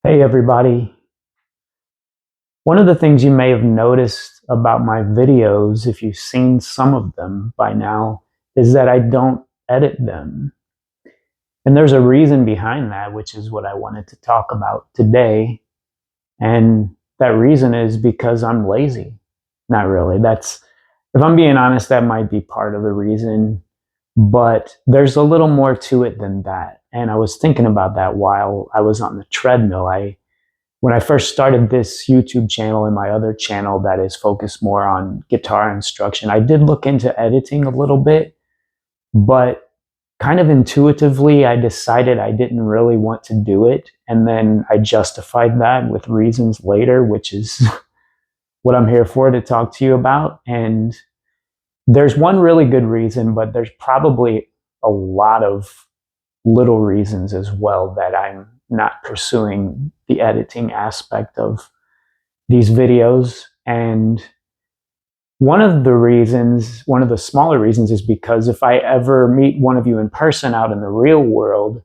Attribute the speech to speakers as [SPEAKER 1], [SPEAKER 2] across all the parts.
[SPEAKER 1] Hey everybody. One of the things you may have noticed about my videos, if you've seen some of them by now, is that I don't edit them. And there's a reason behind that, which is what I wanted to talk about today. And that reason is because I'm lazy. Not really. If I'm being honest, that might be part of the reason, but there's a little more to it than that. And I was thinking about that while I was on the treadmill. When I first started this YouTube channel and my other channel that is focused more on guitar instruction, I did look into editing a little bit, but kind of intuitively, I decided I didn't really want to do it. And then I justified that with reasons later, which is what I'm here for to talk to you about. And there's one really good reason, but there's probably a lot of little reasons as well that I'm not pursuing the editing aspect of these videos. And one of the smaller reasons is because if I ever meet one of you in person out in the real world,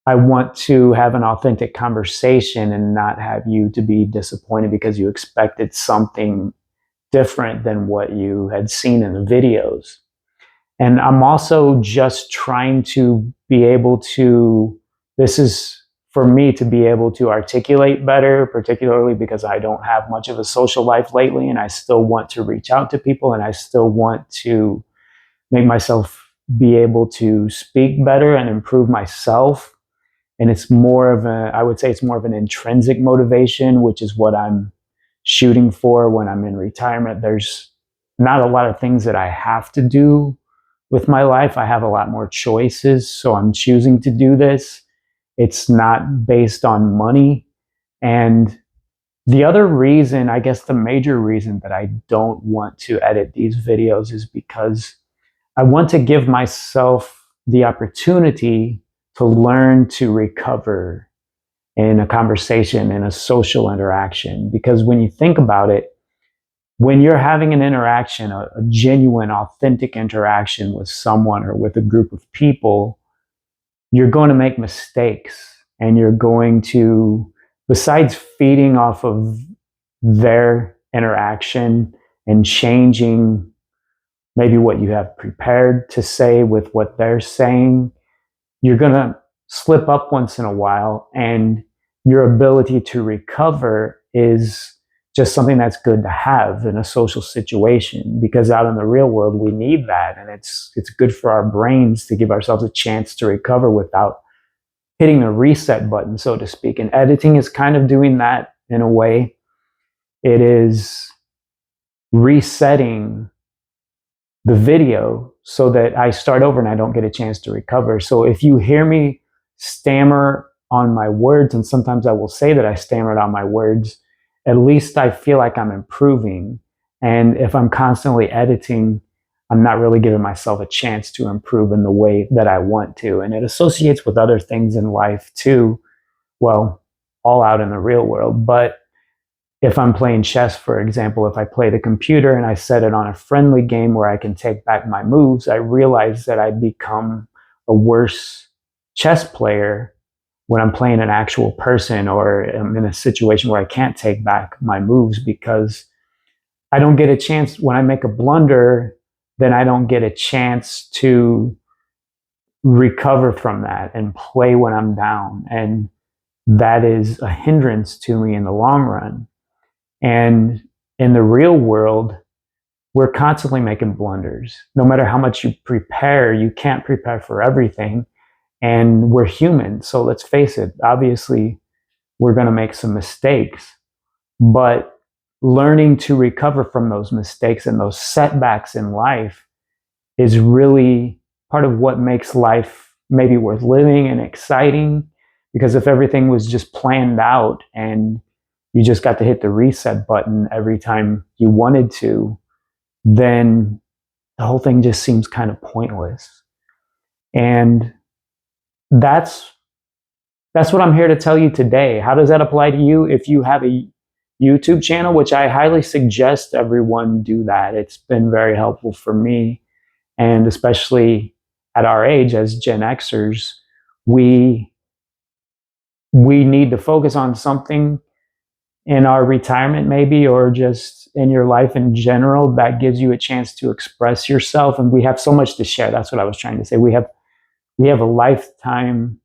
[SPEAKER 1] I want to have an authentic conversation and not have you to be disappointed because you expected something different than what you had seen in the videos. And I'm also just trying to be able to, this is for me to be able to articulate better, particularly because I don't have much of a social life lately and I still want to reach out to people and I still want to make myself be able to speak better and improve myself. And it's more of I would say it's more of an intrinsic motivation, which is what I'm shooting for when I'm in retirement. There's not a lot of things that I have to do with my life. I have a lot more choices, so I'm choosing to do this. It's not based on money. And the other reason, I guess the major reason that I don't want to edit these videos is because I want to give myself the opportunity to learn to recover in a conversation, in a social interaction. Because when you think about it, when you're having an interaction, a genuine, authentic interaction with someone or with a group of people, you're going to make mistakes and you're going to, besides feeding off of their interaction and changing maybe what you have prepared to say with what they're saying, you're going to slip up once in a while, and your ability to recover is just something that's good to have in a social situation, because out in the real world we need that, and it's good for our brains to give ourselves a chance to recover without hitting the reset button, so to speak. And editing is kind of doing that in a way. It is resetting the video so that I start over and I don't get a chance to recover. So if you hear me stammer on my words, and sometimes I will say that I stammered on my words, at least I feel like I'm improving. And if I'm constantly editing, I'm not really giving myself a chance to improve in the way that I want to. And it associates with other things in life too. Well, all out in the real world. But if I'm playing chess, for example, if I play the computer and I set it on a friendly game where I can take back my moves, I realize that I become a worse chess player when I'm playing an actual person or I'm in a situation where I can't take back my moves, because I don't get a chance when I make a blunder, then I don't get a chance to recover from that and play when I'm down. And that is a hindrance to me in the long run. And in the real world, we're constantly making blunders. No matter how much you prepare, you can't prepare for everything. And we're human. So let's face it, obviously, we're going to make some mistakes. But learning to recover from those mistakes and those setbacks in life is really part of what makes life maybe worth living and exciting. Because if everything was just planned out and you just got to hit the reset button every time you wanted to, then the whole thing just seems kind of pointless. And that's what I'm here to tell you today. How does that apply to you? If you have a YouTube channel, which I highly suggest everyone do that. It's been very helpful for me. And especially at our age as Gen Xers, we we need to focus on something in our retirement, maybe, or just in your life in general, that gives you a chance to express yourself. And we have so much to share. That's what I was trying to say. We have a lifetime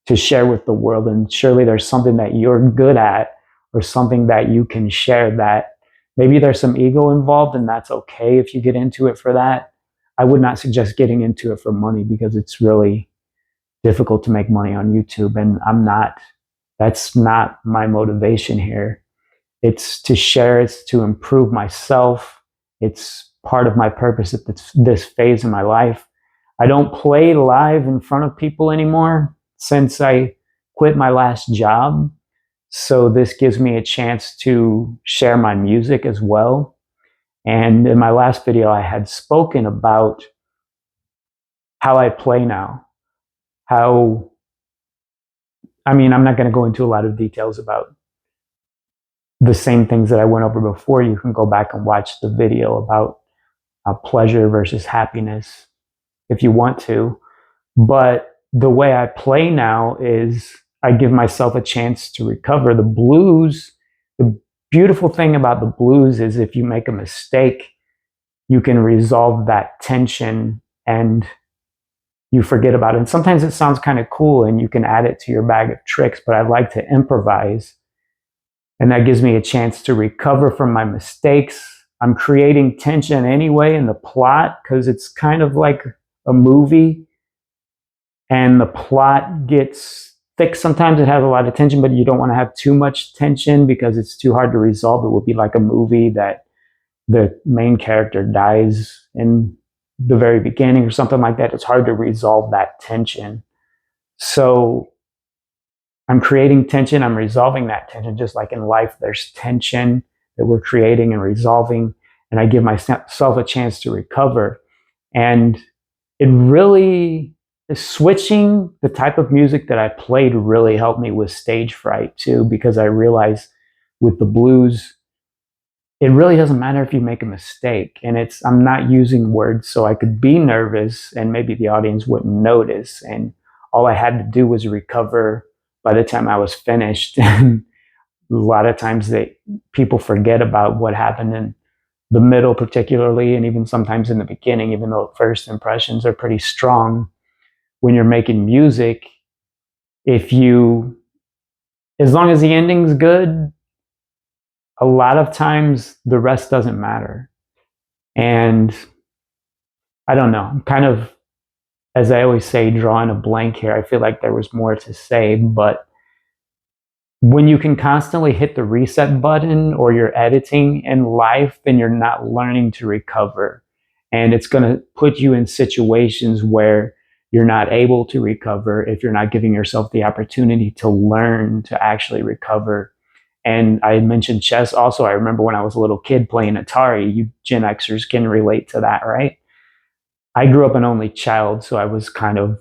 [SPEAKER 1] to share with the world, and surely there's something that you're good at or something that you can share that maybe there's some ego involved, and that's okay if you get into it for that. I would not suggest getting into it for money, because it's really difficult to make money on YouTube, and that's not my motivation here. It's to share, it's to improve myself. It's part of my purpose at this phase in my life. I don't play live in front of people anymore since I quit my last job. So this gives me a chance to share my music as well. And in my last video, I had spoken about how I play now. I'm not going to go into a lot of details about the same things that I went over before. You can go back and watch the video about pleasure versus happiness if you want to. But the way I play now is I give myself a chance to recover. The blues, the beautiful thing about the blues is if you make a mistake, you can resolve that tension and you forget about it. And sometimes it sounds kind of cool and you can add it to your bag of tricks, but I like to improvise. And that gives me a chance to recover from my mistakes. I'm creating tension anyway in the plot because it's kind of like a movie, and the plot gets thick. Sometimes it has a lot of tension, but you don't want to have too much tension because it's too hard to resolve. It would be like a movie that the main character dies in the very beginning or something like that. It's hard to resolve that tension. So I'm creating tension, I'm resolving that tension. Just like in life, there's tension that we're creating and resolving, and I give myself a chance to recover. And it really, switching the type of music that I played really helped me with stage fright too, because I realized with the blues, it really doesn't matter if you make a mistake. And I'm not using words so I could be nervous and maybe the audience wouldn't notice. And all I had to do was recover by the time I was finished. And a lot of times people forget about what happened in the middle, particularly, and even sometimes in the beginning, even though first impressions are pretty strong. When you're making music, as long as the ending's good, a lot of times the rest doesn't matter. And I don't know, I'm kind of, as I always say, drawing a blank here. I feel like there was more to say, but when you can constantly hit the reset button or you're editing in life, then you're not learning to recover. And it's going to put you in situations where you're not able to recover if you're not giving yourself the opportunity to learn to actually recover. And I mentioned chess also. I remember when I was a little kid playing Atari. You Gen Xers can relate to that, right? I grew up an only child, so I was kind of,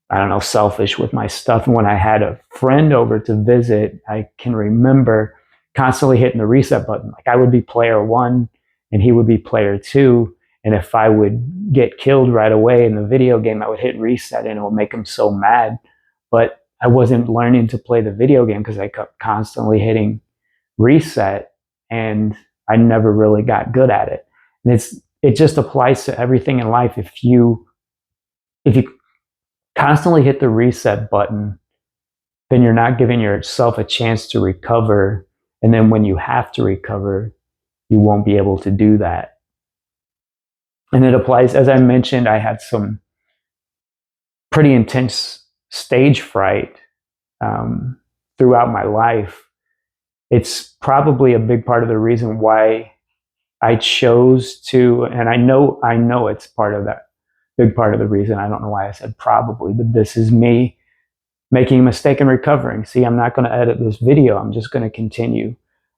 [SPEAKER 1] I don't know, selfish with my stuff. And when I had a friend over to visit, I can remember constantly hitting the reset button. Like I would be player one and he would be player two. And if I would get killed right away in the video game, I would hit reset and it would make him so mad. But I wasn't learning to play the video game because I kept constantly hitting reset and I never really got good at it. And it just applies to everything in life. If you constantly hit the reset button, then you're not giving yourself a chance to recover. And then when you have to recover, you won't be able to do that. And it applies, as I mentioned, I had some pretty intense stage fright throughout my life. It's probably a big part of the reason why I chose to, and I know it's part of that, big part of the reason. I don't know why I said probably, but this is me making a mistake and recovering. See, I'm not going to edit this video. I'm just going to continue.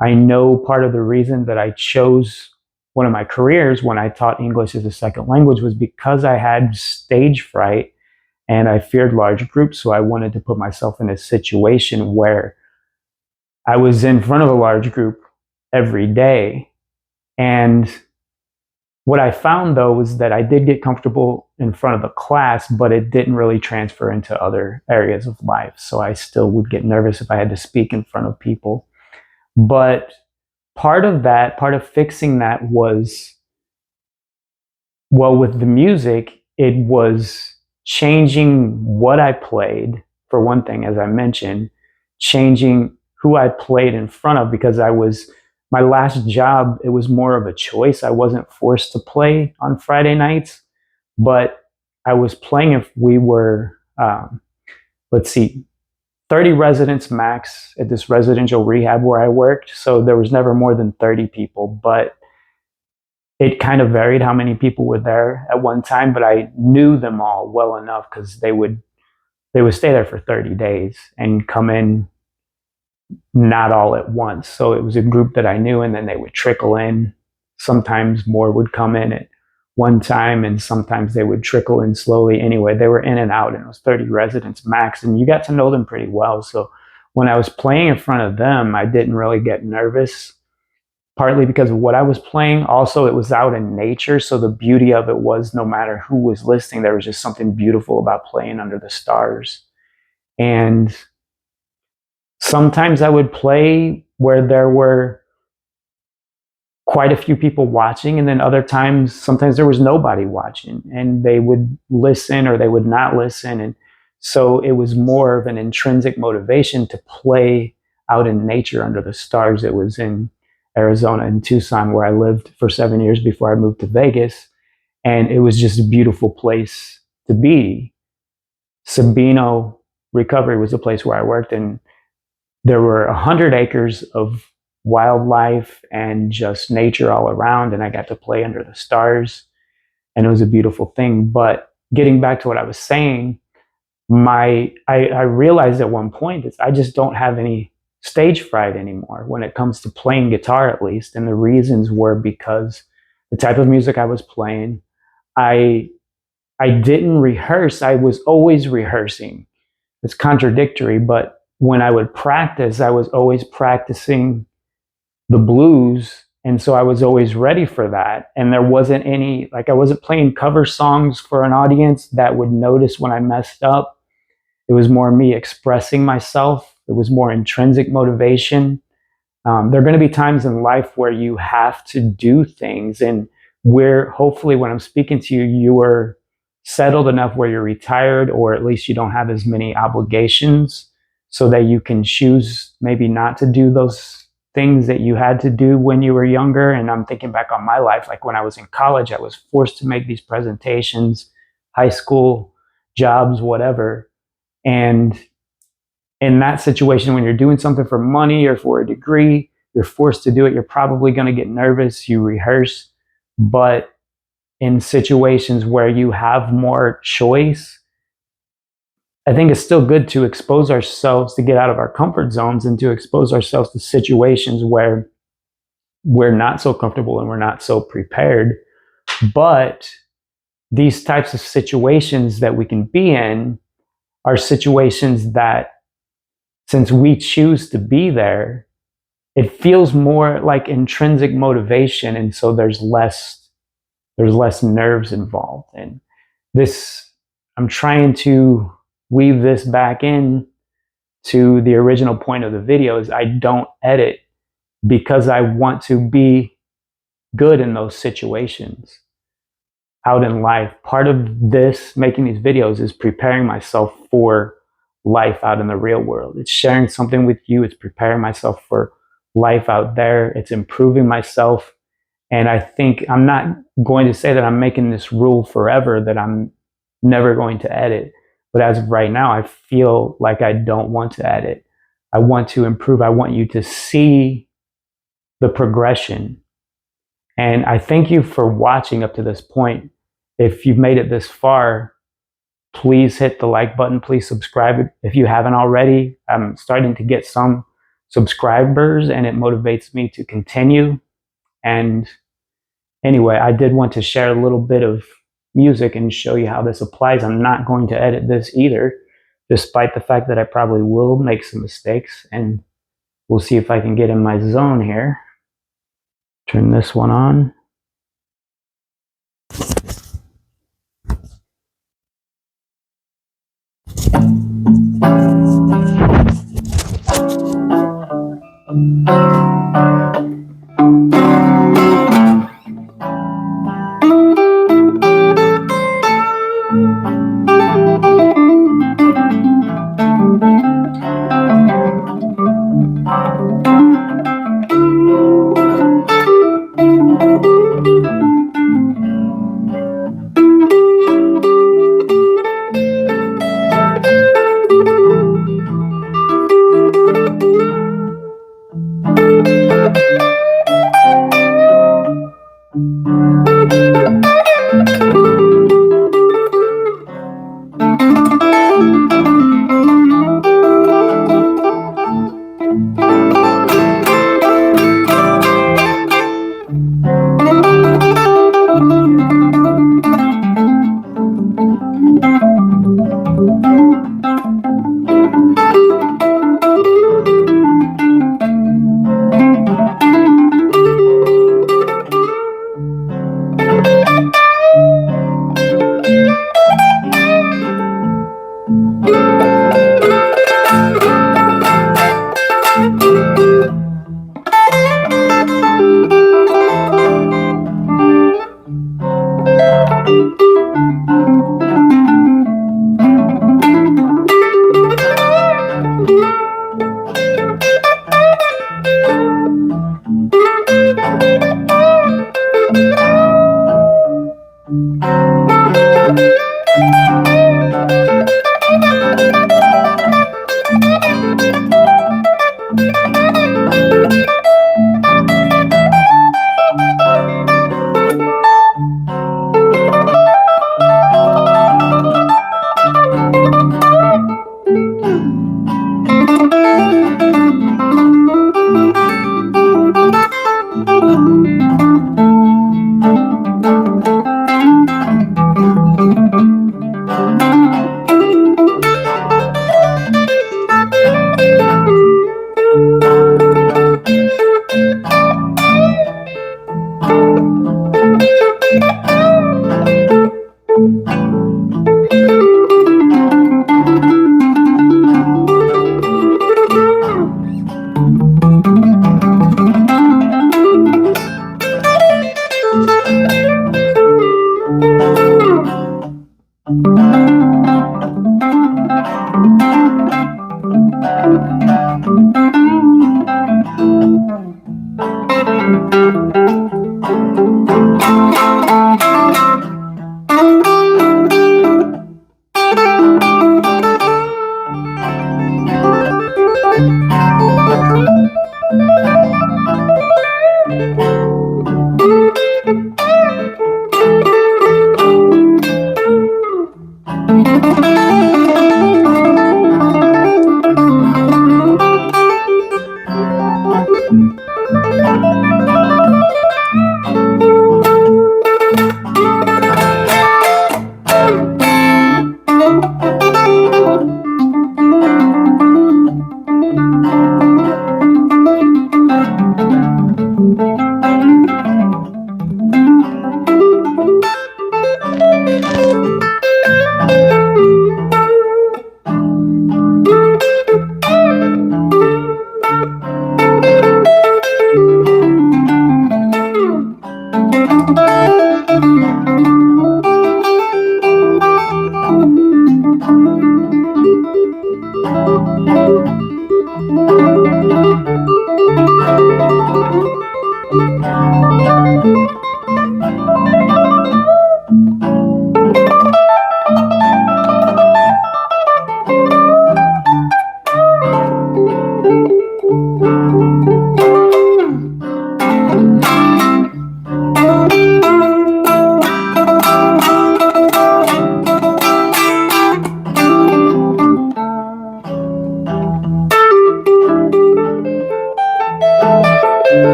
[SPEAKER 1] I know part of the reason that I chose one of my careers when I taught English as a second language was because I had stage fright and I feared large groups. So I wanted to put myself in a situation where I was in front of a large group every day. And What I found though was that I did get comfortable in front of the class, but it didn't really transfer into other areas of life. So I still would get nervous if I had to speak in front of people. But part of fixing that was, well, with the music, it was changing what I played, for one thing, as I mentioned, changing who I played in front of, because my last job, it was more of a choice. I wasn't forced to play on Friday nights, but I was playing if we were, let's see, 30 residents max at this residential rehab where I worked. So there was never more than 30 people, but it kind of varied how many people were there at one time, but I knew them all well enough because they would stay there for 30 days and come in not all at once. So it was a group that I knew, and then they would trickle in. Sometimes more would come in at one time, and sometimes they would trickle in slowly. Anyway, they were in and out, and it was 30 residents max, and you got to know them pretty well. So when I was playing in front of them, I didn't really get nervous, partly because of what I was playing. Also, it was out in nature, so the beauty of it was no matter who was listening, there was just something beautiful about playing under the stars. And sometimes I would play where there were quite a few people watching, and then other times, sometimes there was nobody watching, and they would listen or they would not listen. And so it was more of an intrinsic motivation to play out in nature under the stars. It was in Arizona, in Tucson, where I lived for 7 years before I moved to Vegas. And it was just a beautiful place to be. Sabino Recovery was the place where I worked, and there were 100 acres of wildlife and just nature all around, and I got to play under the stars, and it was a beautiful thing. But getting back to what I was saying, I realized at one point that I just don't have any stage fright anymore when it comes to playing guitar, at least. And the reasons were because the type of music I was playing, I I didn't rehearse. I was always rehearsing. It's contradictory, but when I would practice, I was always practicing the blues. And so I was always ready for that. And there wasn't any, like, I wasn't playing cover songs for an audience that would notice when I messed up. It was more me expressing myself. It was more intrinsic motivation. There are going to be times in life where you have to do things, and where hopefully when I'm speaking to you, you are settled enough where you're retired, or at least you don't have as many obligations, so that you can choose maybe not to do those things that you had to do when you were younger. And I'm thinking back on my life, like when I was in college, I was forced to make these presentations, high school jobs, whatever. And in that situation, when you're doing something for money or for a degree, you're forced to do it. You're probably going to get nervous. You rehearse. But in situations where you have more choice, I think it's still good to expose ourselves, to get out of our comfort zones, and to expose ourselves to situations where we're not so comfortable and we're not so prepared. But these types of situations that we can be in are situations that, since we choose to be there, it feels more like intrinsic motivation, and so there's less nerves involved. And this, I'm trying to weave this back in to the original point of the video, is I don't edit because I want to be good in those situations out in life. Part of this, making these videos, is preparing myself for life out in the real world. It's sharing something with you. It's preparing myself for life out there. It's improving myself. And I think, I'm not going to say that I'm making this rule forever, that I'm never going to edit. But as of right now, I feel like I don't want to edit. I want to improve. I want you to see the progression. And I thank you for watching up to this point. If you've made it this far, please hit the like button. Please subscribe if you haven't already. I'm starting to get some subscribers, and it motivates me to continue. And anyway, I did want to share a little bit of music and show you how this applies. I'm not going to edit this either, despite the fact that I probably will make some mistakes. And we'll see if I can get in my zone here. Turn this one on.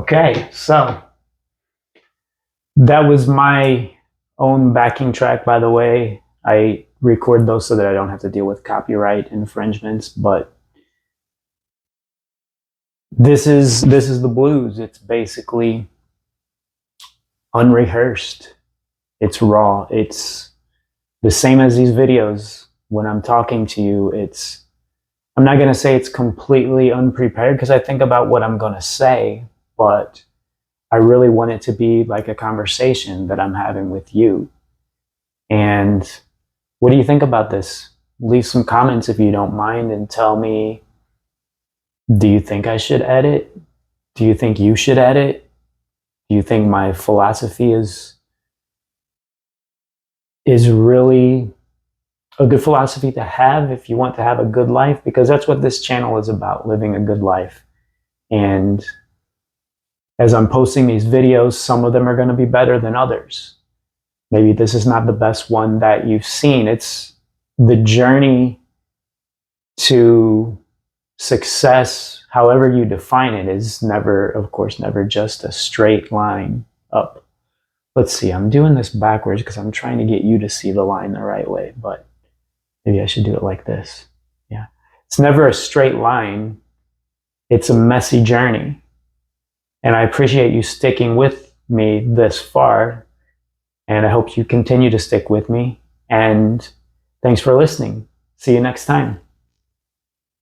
[SPEAKER 1] Okay, so that was my own backing track, by the way. I record those so that I don't have to deal with copyright infringements, but this is the blues. It's basically unrehearsed. It's raw. It's the same as these videos. When I'm talking to you, I'm not going to say it's completely unprepared because I think about what I'm going to say, but I really want it to be like a conversation that I'm having with you. And what do you think about this? Leave some comments if you don't mind and tell me, do you think I should edit? Do you think you should edit? Do you think my philosophy is really a good philosophy to have if you want to have a good life? Because that's what this channel is about, living a good life. And as I'm posting these videos, some of them are going to be better than others. Maybe this is not the best one that you've seen. It's the journey to success, however you define it, is never, of course, never just a straight line up. Let's see, I'm doing this backwards because I'm trying to get you to see the line the right way, but maybe I should do it like this. Yeah. It's never a straight line. It's a messy journey. And I appreciate you sticking with me this far. And I hope you continue to stick with me. And thanks for listening. See you next time.